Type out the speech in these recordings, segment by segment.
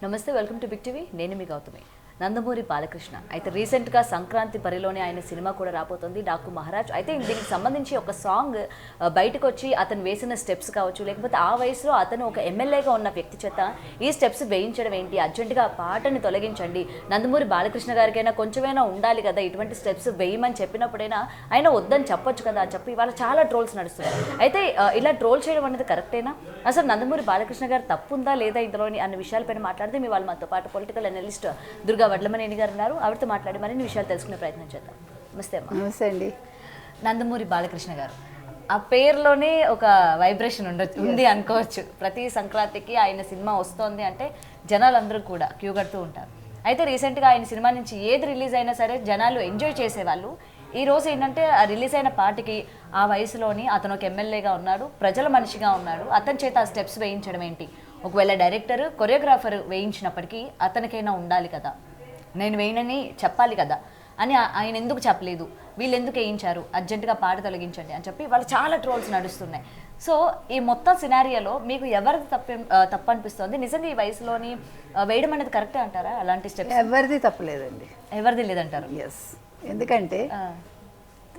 నమస్తే, welcome to big TV. నేను మీ గౌతమి. నందమూరి బాలకృష్ణ అయితే రీసెంట్గా సంక్రాంతి పరిలోనే ఆయన సినిమా కూడా రాబోతుంది, డాకు మహారాజ్. అయితే దీనికి సంబంధించి ఒక సాంగ్ బయటకు వచ్చి అతను వేసిన స్టెప్స్ కావచ్చు, లేకపోతే ఆ వయసులో అతను ఒక ఎమ్మెల్యేగా ఉన్న వ్యక్తి చేత ఈ స్టెప్స్ వేయించడం ఏంటి, అర్జెంటుగా ఆ పాటని తొలగించండి, నందమూరి బాలకృష్ణ గారికైనా కొంచెమైనా ఉండాలి కదా, ఇటువంటి స్టెప్స్ వేయమని చెప్పినప్పుడైనా ఆయన వద్దని చెప్పొచ్చు కదా అని చెప్పి ఇవాళ చాలా ట్రోల్స్ నడుస్తున్నాయి. అయితే ఇలా ట్రోల్ చేయడం అనేది కరెక్టేనా? అసలు నందమూరి బాలకృష్ణ గారు తప్పు ఉందా లేదా ఇందులోని అన్న విషయాలపైన మాట్లాడితే మీ వాళ్ళు మాతో పాటు పొలిటికల్ అనలిస్ట్ దుర్గా వడ్లమనేని గారు ఉన్నారు. ఆవిడతో మాట్లాడి మరిన్ని విషయాలు తెలుసుకునే ప్రయత్నం చేద్దాం. నమస్తే అమ్మా. నమస్తే అండి. నందమూరి బాలకృష్ణ గారు ఆ పేరులోనే ఒక వైబ్రేషన్ ఉంది అనుకోవచ్చు. ప్రతి సంక్రాంతికి ఆయన సినిమా వస్తోంది అంటే జనాలందరూ కూడా క్యూ కడుతూ ఉంటారు. అయితే రీసెంట్గా ఆయన సినిమా నుంచి ఏది రిలీజ్ అయినా సరే జనాలు ఎంజాయ్ చేసేవాళ్ళు. ఈ రోజు ఏంటంటే ఆ రిలీజ్ అయిన పాటకి ఆ వయసులోని అతను ఒక ఎమ్మెల్యేగా ఉన్నాడు, ప్రజల మనిషిగా ఉన్నాడు, అతని చేత ఆ స్టెప్స్ వేయించడం ఏంటి? ఒకవేళ డైరెక్టర్ కొరియోగ్రాఫర్ వేయించినప్పటికీ అతనికైనా ఉండాలి కదా, నేను వేయనని చెప్పాలి కదా అని ఆయన ఎందుకు చెప్పలేదు, వీళ్ళు ఎందుకు వేయించారు, అర్జెంటుగా పాట తొలగించండి అని చెప్పి వాళ్ళు చాలా ట్రోల్స్ నడుస్తున్నాయి. సో ఈ మొత్తం సినారియోలో మీకు ఎవరిది తప్పు అనిపిస్తుంది? నిజంగా ఈ వయసులోని వేయడం అనేది కరెక్టే అంటారా? అలాంటి స్టెప్స్ ఎవరిది తప్పలేదండి. ఎవరిది లేదంటారు? ఎస్, ఎందుకంటే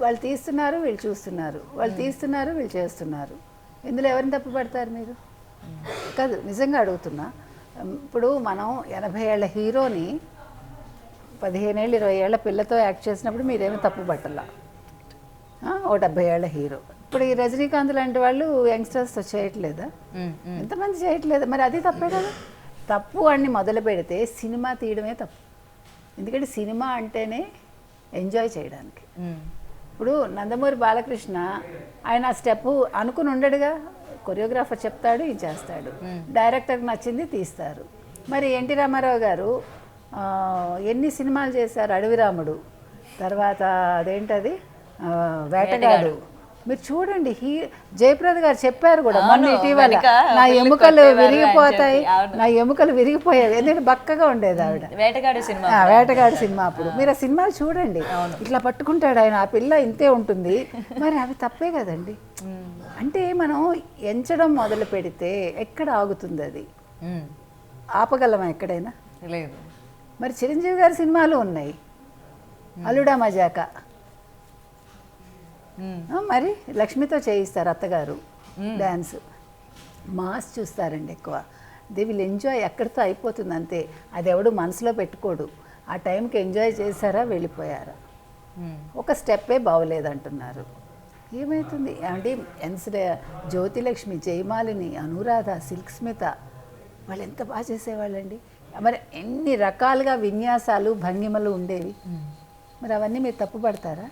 వాళ్ళు తీస్తున్నారు, వీళ్ళు చూస్తున్నారు, వాళ్ళు తీస్తున్నారు, వీళ్ళు చేస్తున్నారు. ఇందులో ఎవరిని తప్పు పడతారు మీరు? కాదు, నిజంగా అడుగుతున్నా. ఇప్పుడు మనం 80 ఏళ్ల హీరోని 15 ఏళ్ళు 20 ఏళ్ల పిల్లతో యాక్ట్ చేసినప్పుడు మీరేమీ తప్పు పట్టలా. ఓ 70 ఏళ్ల హీరో ఇప్పుడు ఈ రజనీకాంత్ లాంటి వాళ్ళు యంగ్స్టర్స్తో చేయట్లేదా? ఎంతమంది చేయట్లేదు? మరి అది తప్పే కదా. తప్పు అని మొదలు పెడితే సినిమా తీయడమే తప్పు. ఎందుకంటే సినిమా అంటేనే ఎంజాయ్ చేయడానికి. ఇప్పుడు నందమూరి బాలకృష్ణ ఆయన ఆ స్టెప్ అనుకుని ఉండడుగా. కొరియోగ్రాఫర్ చెప్తాడు, ఇది చేస్తాడు, డైరెక్టర్కి నచ్చింది తీస్తారు. మరి ఎన్టీ రామారావు గారు ఎన్ని సినిమాలు చేశారు? అడవిరాముడు, తర్వాత అదేంటది వేటగాడు. మీరు చూడండి, జయప్రద గారు చెప్పారు కూడా మొన్న ఇటీవల, నా ఎముకలు విరిగిపోతాయి, నా ఎముకలు విరిగిపోయాయి. ఎందుకంటే బక్కగా ఉండేది ఆవిడ. వేటగాడు సినిమా అప్పుడు మీరు ఆ సినిమాలు చూడండి, ఇట్లా పట్టుకుంటాడు ఆయన, ఆ పిల్ల ఇంతే ఉంటుంది. మరి అవి తప్పే కదండి. అంటే మనం ఎంచడం మొదలు పెడితే ఎక్కడ ఆగుతుంది? అది ఆపగలమా ఎక్కడైనా? లేదు. మరి చిరంజీవి గారి సినిమాలు ఉన్నాయి, అల్లుడా మజాకా, మరి లక్ష్మితో చేయిస్తారు అత్తగారు డ్యాన్స్. మాస్ చూస్తారండి ఎక్కువ. దే విల్ ఎంజాయ్, ఎక్కడితో అయిపోతుంది అంతే. అది ఎవడు మనసులో పెట్టుకోడు. ఆ టైంకి ఎంజాయ్ చేశారా, వెళ్ళిపోయారా. ఒక స్టెప్పే బాగోలేదంటున్నారు. ఏమవుతుంది అంటే జ్యోతిలక్ష్మి, జయమాలిని, అనురాధ, సిల్క్ స్మిత వాళ్ళు ఎంత బాగా చేసేవాళ్ళండి. మరి ఎన్ని రకాలుగా విన్యాసాలు భంగిమలు ఉండేవి. మరి అవన్నీ మీరు తప్పు పడతారా?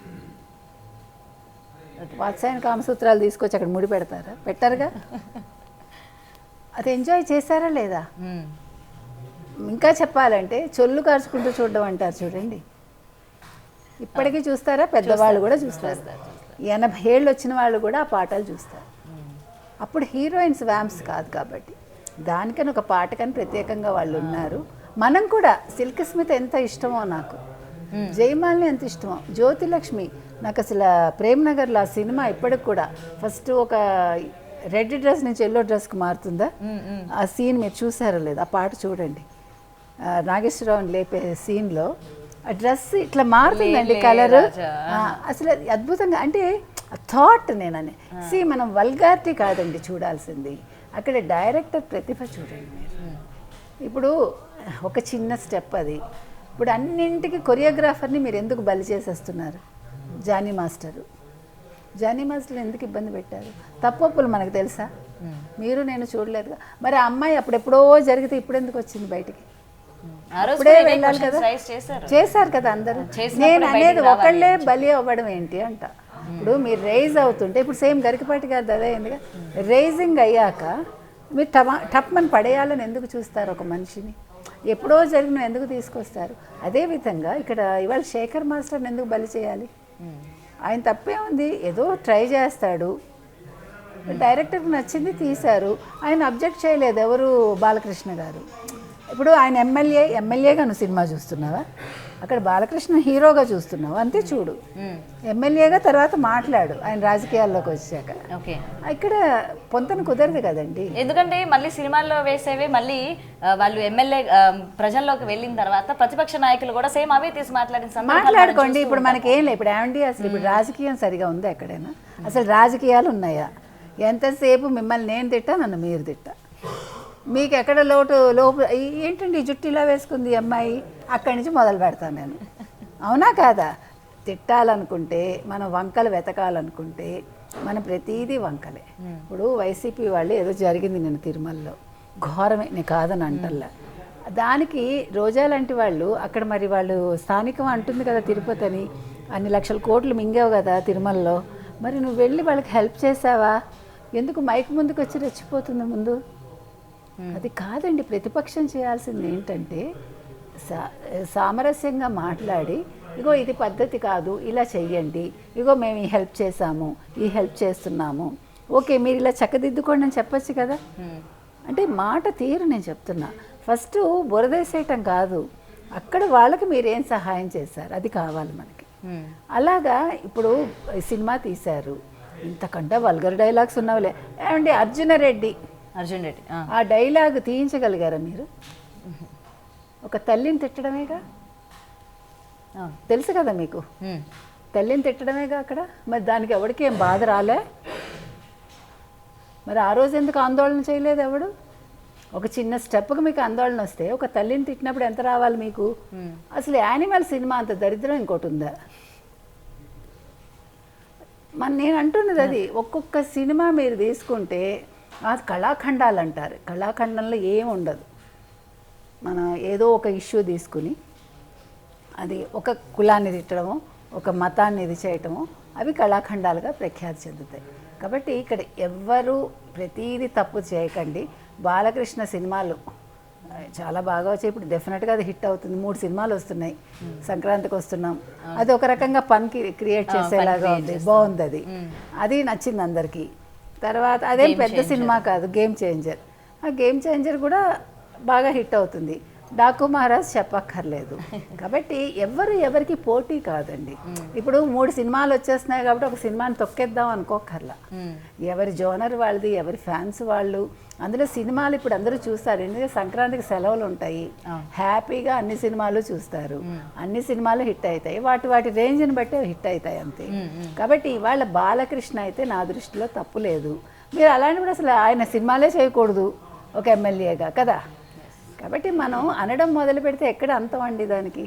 వాత్సాయన కామసూత్రాలు తీసుకొచ్చి అక్కడ ముడి పెడతారా? పెట్టారుగా. అది ఎంజాయ్ చేశారా లేదా? ఇంకా చెప్పాలంటే చొల్లు కార్చుకుంటూ చూడడం అంటారు చూడండి, ఇప్పటికీ చూస్తారా? పెద్దవాళ్ళు కూడా చూస్తారు. 80 ఏళ్ళు వచ్చిన వాళ్ళు కూడా ఆ పాటలు చూస్తారు. అప్పుడు హీరోయిన్స్ వ్యాంప్స్ కాదు కాబట్టి దానికని ఒక పాటకని ప్రత్యేకంగా వాళ్ళు ఉన్నారు. మనం కూడా సిల్క్ స్మిత ఎంత ఇష్టమో నాకు, జయమాలిని ఎంత ఇష్టమో, జ్యోతిలక్ష్మి నాకు అసలు ప్రేమ్నగర్లో ఆ సినిమా ఇప్పటికి కూడా ఫస్ట్ ఒక రెడ్ డ్రెస్ నుంచి ఎల్లో డ్రెస్కి మారుతుందా, ఆ సీన్ మీరు చూసారో లేదు? ఆ పాట చూడండి, నాగేశ్వరరావుని లేపే సీన్లో ఆ డ్రెస్ ఇట్లా మారుతుందండి కలర్. అసలు అద్భుతంగా, అంటే థాట్ నేనని మనం వల్గారిటీ కాదండి చూడాల్సింది, అక్కడ డైరెక్టర్ ప్రతిభ చూడండి మీరు. ఇప్పుడు ఒక చిన్న స్టెప్ అది. ఇప్పుడు అన్నింటికి కొరియోగ్రాఫర్ని మీరు ఎందుకు బలి చేసేస్తున్నారు? జానీ మాస్టర్ ఎందుకు ఇబ్బంది పెట్టారు? తప్పొప్పులు మనకు తెలుసా? మీరు నేను చూడలేదుగా. మరి ఆ అమ్మాయి అప్పుడెప్పుడో జరిగితే ఇప్పుడు ఎందుకు వచ్చింది బయటికి? అప్పుడే వెళ్ళాలి కదా. చేశారు కదా అందరూ. నేను అనేది ఒకళ్ళే బలి అవ్వడం ఏంటి అంట. ఇప్పుడు మీరు రైజ్ అవుతుంటే, ఇప్పుడు సేమ్ గరికపాటి గారిది అదే అయిందిగా. రైజింగ్ అయ్యాక మీరు టప్మని పడేయాలని ఎందుకు చూస్తారు ఒక మనిషిని? ఎప్పుడో జరిగిన ఎందుకు తీసుకొస్తారు? అదేవిధంగా ఇక్కడ ఇవాళ శేఖర్ మాస్టర్ని ఎందుకు బలి చేయాలి? ఆయన తప్పే ఉంది, ఏదో ట్రై చేస్తాడు, డైరెక్టర్కి నచ్చింది తీశారు, ఆయన అబ్జెక్ట్ చేయలేదు ఎవరు? బాలకృష్ణ గారు. ఇప్పుడు ఆయన ఎమ్మెల్యేగా నువ్వు సినిమా చూస్తున్నావా? అక్కడ బాలకృష్ణ హీరోగా చూస్తున్నావు అంతే చూడు. ఎమ్మెల్యేగా తర్వాత మాట్లాడు ఆయన రాజకీయాల్లోకి వచ్చాక. ఓకే, ఇక్కడ పొంతన కుదరదు కదండి. ఎందుకంటే మళ్ళీ సినిమాల్లో వేసేవే మళ్ళీ వాళ్ళు ఎమ్మెల్యే ప్రజల్లోకి వెళ్ళిన తర్వాత ప్రతిపక్ష నాయకులు కూడా సేమ్ అవే తీసి మాట్లాడుకోండి. ఇప్పుడు మనకేం లేదు. ఇప్పుడు ఏమండి అసలు ఇప్పుడు రాజకీయం సరిగా ఉందా ఎక్కడైనా? అసలు రాజకీయాలు ఉన్నాయా? ఎంతసేపు మిమ్మల్ని నేను తిట్టా, నన్ను మీరు తిట్టా. మీకు ఎక్కడ లోపు ఏంటండి జుట్టు ఇలా వేసుకుంది అమ్మాయి, అక్కడి నుంచి మొదలు పెడతాను నేను. అవునా కాదా? తిట్టాలనుకుంటే మనం వంకలు వెతకాలనుకుంటే మన ప్రతీదీ వంకలే. ఇప్పుడు వైసీపీ వాళ్ళు ఏదో జరిగింది నేను తిరుమలలో, ఘోరమే, నేను కాదని అంటల్లా. దానికి రోజా లాంటి వాళ్ళు అక్కడ మరి వాళ్ళు స్థానికం అంటుంది కదా తిరుపతి అని, అన్ని లక్షల కోట్లు మింగావు కదా తిరుమలలో, మరి నువ్వు వెళ్ళి వాళ్ళకి హెల్ప్ చేసావా? ఎందుకు మైక్ ముందుకు వచ్చి రెచ్చిపోతుంది ముందు? అది కాదండి. ప్రతిపక్షం చేయాల్సింది ఏంటంటే సామరస్యంగా మాట్లాడి, ఇగో ఇది పద్ధతి కాదు, ఇలా చెయ్యండి, ఇగో మేము ఈ హెల్ప్ చేసాము, ఈ హెల్ప్ చేస్తున్నాము, ఓకే మీరు ఇలా చక్కదిద్దుకోండి అని చెప్పచ్చు కదా. అంటే మాట తీరు నేను చెప్తున్నా. ఫస్ట్ బురదేసేయటం కాదు, అక్కడ వాళ్ళకి మీరేం సహాయం చేశారు అది కావాలి మనకి. అలాగా ఇప్పుడు సినిమా తీశారు, ఇంతకంటే వల్గర్ డైలాగ్స్ ఉన్నవలే. ఏమండి అర్జున్ రెడ్డి ఆ డైలాగ్ తీయించగలిగారా మీరు? ఒక తల్లిని తిట్టడమేగా, తెలుసు కదా మీకు, తల్లిని తిట్టడమేగా అక్కడ. మరి దానికి ఎవరికి ఏం బాధ రాలే? మరి ఆ రోజు ఎందుకు ఆందోళన చేయలేదు ఎవడు? ఒక చిన్న స్టెప్కి మీకు ఆందోళన వస్తే ఒక తల్లిని తిట్టినప్పుడు ఎంత రావాలి మీకు? అసలు యానిమల్ సినిమా అంత దరిద్రం ఇంకోటి ఉందా? నేను అంటున్నది అది. ఒక్కొక్క సినిమా మీరు తీసుకుంటే అది కళాఖండాలు అంటారు. కళాఖండంలో ఏం ఉండదు. మనం ఏదో ఒక ఇష్యూ తీసుకుని అది ఒక కులాన్ని తిట్టడము, ఒక మతాన్ని ఇది చేయటము, అవి కళాఖండాలుగా ప్రఖ్యాతి చెందుతాయి. కాబట్టి ఇక్కడ ఎవ్వరూ ప్రతీది తప్పు చేయకండి. బాలకృష్ణ సినిమాలు చాలా బాగా వచ్చాయి. ఇప్పుడు డెఫినెట్గా అది హిట్ అవుతుంది. 3 సినిమాలు వస్తున్నాయి, సంక్రాంతికి వస్తున్నాం. అది ఒక రకంగా పన్కి క్రియేట్ చేసేలాగా ఉంది, బాగుంది అది. అది నచ్చింది అందరికీ. తర్వాత అదేం పెద్ద సినిమా కాదు, గేమ్ చేంజర్. ఆ గేమ్ చేంజర్ కూడా బాగా హిట్ అవుతుంది. డాకు మహారాజ్ చెప్పక్కర్లేదు. కాబట్టి ఎవరికి పోటీ కాదండి. ఇప్పుడు 3 సినిమాలు వచ్చేస్తున్నాయి కాబట్టి ఒక సినిమాని తొక్కేద్దాం అనుకోకర్లా. ఎవరి జోనర్ వాళ్ళది, ఎవరి ఫ్యాన్స్ వాళ్ళు. అందులో సినిమాలు ఇప్పుడు అందరూ చూస్తారు, ఎందుకంటే సంక్రాంతికి సెలవులు ఉంటాయి, హ్యాపీగా అన్ని సినిమాలు చూస్తారు, అన్ని సినిమాలు హిట్ అవుతాయి, వాటి రేంజ్ని బట్టి హిట్ అవుతాయి అంతే. కాబట్టి ఇవాళ బాలకృష్ణ అయితే నా దృష్టిలో తప్పు లేదు. మీరు అలాంటిప్పుడు అసలు ఆయన సినిమాలే చేయకూడదు ఒక ఎమ్మెల్యేగా కదా. కాబట్టి మనం అనడం మొదలు పెడితే ఎక్కడ అంతం అండి దానికి.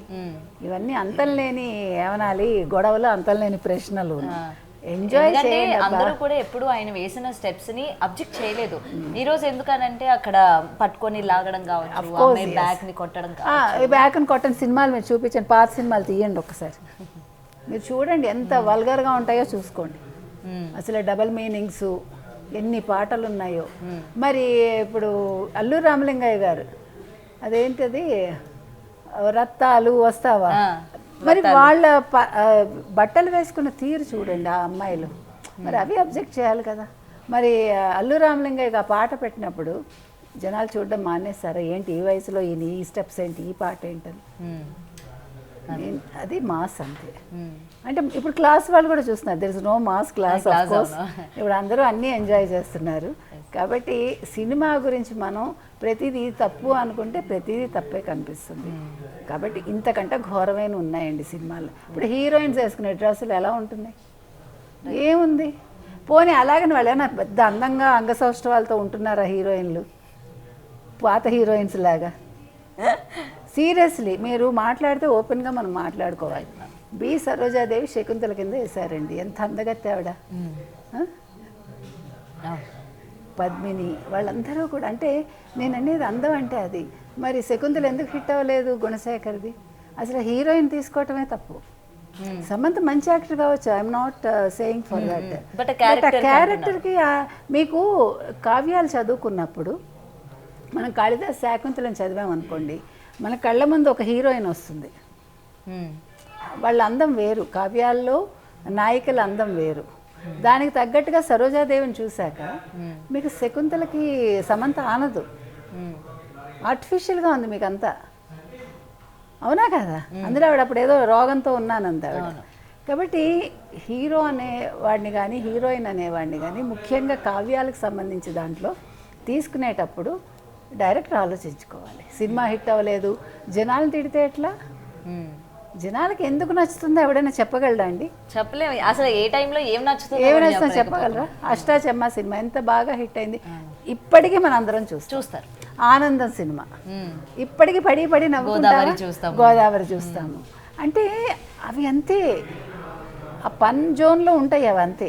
ఇవన్నీ అంతం లేని ఏమనాలి గొడవలు, అంతం లేని ప్రశ్నలు. ఎంజాయ్ చేయండి. అందరూ కూడా ఎప్పుడు ఆయన వేసిన స్టెప్స్ ని అబ్జెక్ట్ చేయలేదు. ఈ రోజు ఎందుకనంటే అక్కడ పట్టుకొని లాగడం కావచ్చు, బ్యాక్ ని కొట్టడం కావచ్చు. బ్యాక్ ని కొట్టని సినిమాలు మీరు చూపించండి, పాత సినిమాలు తీయండి ఒకసారి, మీరు చూడండి ఎంత వల్గర్గా ఉంటాయో చూసుకోండి. అసలు డబల్ మీనింగ్స్ ఎన్ని పాటలు ఉన్నాయో. మరి ఇప్పుడు అల్లు రామలింగయ్య గారు అదేంటది రత్తాలు వస్తావా, మరి వాళ్ళ బట్టలు వేసుకున్న తీరు చూడండి ఆ అమ్మాయిలు, మరి అవి అబ్జెక్ట్ చేయాలి కదా. మరి అల్లు రామలింగయ్య ఆ పాట పెట్టినప్పుడు జనాలు చూడడం మానేస్తారా? ఏంటి ఈ వయసులో ఈ స్టెప్స్ ఏంటి, ఈ పాట ఏంటని. అది మాస్ అంతే. అంటే ఇప్పుడు క్లాస్ వాళ్ళు కూడా చూస్తున్నారు, there is no mass class of course. ఇప్పుడు అందరూ అన్నీ ఎంజాయ్ చేస్తున్నారు. కాబట్టి సినిమా గురించి మనం ప్రతిదీ తప్పు అనుకుంటే ప్రతిదీ తప్పే కనిపిస్తుంది. కాబట్టి ఇంతకంటే ఘోరమైన ఉన్నాయండి సినిమాలు. ఇప్పుడు హీరోయిన్స్ వేసుకునే డ్రెస్సులు ఎలా ఉంటున్నాయి, ఏముంది? పోనీ అలాగని వాళ్ళు ఏమైనా పెద్ద అందంగా అంగసౌష్ఠవాలతో ఉంటున్నారా హీరోయిన్లు, పాత హీరోయిన్స్ లాగా? సీరియస్లీ మీరు మాట్లాడితే ఓపెన్గా మనం మాట్లాడుకోవాలి. బి సరోజాదేవి శకుంతల కింద వేశారండి, ఎంత అందగత్తే ఆవిడ. పద్మిని వాళ్ళందరూ కూడా, అంటే నేను అనేది అందం అంటే అది. మరి శకుంతల ఎందుకు హిట్ అవ్వలేదు గుణశేఖర్ది? అసలు హీరోయిన్ తీసుకోవటమే తప్పు. సమంత మంచి యాక్టర్ కావచ్చు, I'm not saying for that, but క్యారెక్టర్కి మీకు కావ్యాలు చదువుకున్నప్పుడు మనం కాళిదాస్ శాకుంతలను చదివామనుకోండి, మన కళ్ళ ముందు ఒక హీరోయిన్ వస్తుంది, వాళ్ళ అందం వేరు, కావ్యాల్లో నాయికల అందం వేరు. దానికి తగ్గట్టుగా సరోజాదేవిని చూశాక మీకు శకుంతలకి సమంత ఆనదు, ఆర్టిఫిషియల్గా ఉంది మీకు అంతా. అవునా కదా, అందులో ఆవిడ అప్పుడు ఏదో రోగంతో ఉన్నానంత ఆవిడ. కాబట్టి హీరో అనేవాడిని కానీ హీరోయిన్ అనేవాడిని కానీ ముఖ్యంగా కావ్యాలకు సంబంధించి దాంట్లో తీసుకునేటప్పుడు డైరెక్టర్ ఆలోచించుకోవాలి. సినిమా హిట్ అవ్వలేదు, జనాలు తిడితే ఎట్లా? జనాలకి ఎందుకు నచ్చుతుందో ఎవడైనా చెప్పగలడా అండి? చెప్పలేము అసలు. ఏ టైంలో ఏం నచ్చుతుందో ఏమి నచ్చుతుందో చెప్పగలరా? అష్టాచెమ్మ సినిమా ఎంత బాగా హిట్ అయింది, ఇప్పటికీ మన అందరం చూస్తారు. ఆనందం సినిమా ఇప్పటికీ పడి పడి నవ్వుకుంటాము, గోదావరి చూస్తాము. అంటే అవి అంతే, ఆ పన్ జోన్లో ఉంటాయి అవి అంతే,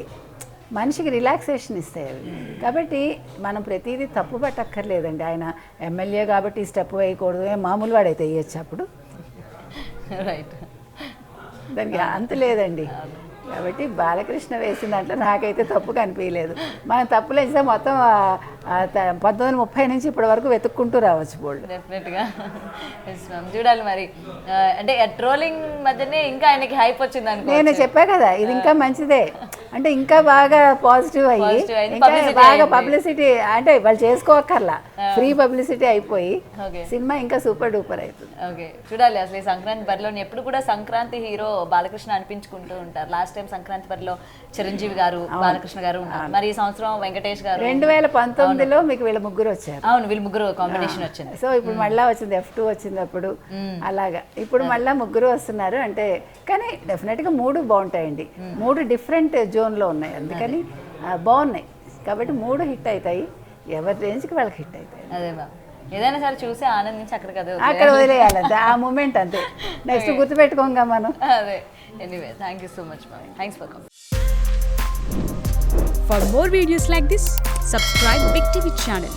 మనిషికి రిలాక్సేషన్ ఇస్తాయి అవి. కాబట్టి మనం ప్రతిదీ తప్పు పట్టక్కర్లేదండి. ఆయన ఎమ్మెల్యే కాబట్టి ఈ స్టెప్ వేయకూడదు, మామూలు వాడైతే వేయచ్చు అప్పుడు, రైట్, దానికి అంత లేదండి. కాబట్టి బాలకృష్ణ వేసిన దాంట్లో నాకైతే తప్పు కనిపించలేదు. మనం తప్పులు వేస్తే మొత్తం 1930 నుంచి ఇప్పటి వరకు వెతుక్కుంటూ రావచ్చు బోల్డ్. డెఫినెట్గా చూడాలి మరి. అంటే ట్రోలింగ్ మధ్యనే ఇంకా ఆయనకి హైప్ వచ్చింది అనుకో. నేను చెప్పా కదా, ఇది ఇంకా మంచిదే. అంటే ఇంకా బాగా పాజిటివ్ అయ్యి ఇంకా బాగా పబ్లిసిటీ, అంటే వాళ్ళు చేసుకోక్కర్లా, ఫ్రీ పబ్లిసిటీ అయిపోయి సినిమా ఇంకా సూపర్ డూపర్ అవుతుంది. ఓకే, చూడాలి అసలు ఈ సంక్రాంతి బరిలోని. ఎప్పుడు కూడా సంక్రాంతి హీరో బాలకృష్ణ అనిపించుకుంటూ ఉంటారు. లాస్ట్ టైం సంక్రాంతి బరిలో చిరంజీవి గారు, బాలకృష్ణ గారు ఉన్నారు. మరి ఈ సంవత్సరం వెంకటేష్ గారు. 2019లో మీకు వీళ్ళ ముగ్గురు వచ్చారు. అవును, వీళ్ళు ముగ్గురు కాంబినేషన్ వచ్చింది. సో ఇప్పుడు మళ్ళీ వచ్చింది, F2 వచ్చింది అప్పుడు, అలాగా ఇప్పుడు మళ్ళీ ముగ్గురు వస్తున్నారు. అంటే కానీ డెఫినెట్గా 3 బాగుంటాయండి, 3 డిఫరెంట్ జోన్లో ఉన్నాయి, అందుకని బాగున్నాయి. కాబట్టి 3 హిట్ అవుతాయి, ఎవరి రేంజ్కి వాళ్ళకి హిట్ అవుతాయి. అదే మ్యామ్, ఏదైనా సరే చూసి ఆనందించి అక్కడ వదిలేయాలి ఆ మూమెంట్ అంతే. నెక్స్ట్ గుర్తుపెట్టుకోంగా మనం. అదే. Anyway, thank you so much ma'am. Thanks for coming. For more videos like this, subscribe Big TV channel.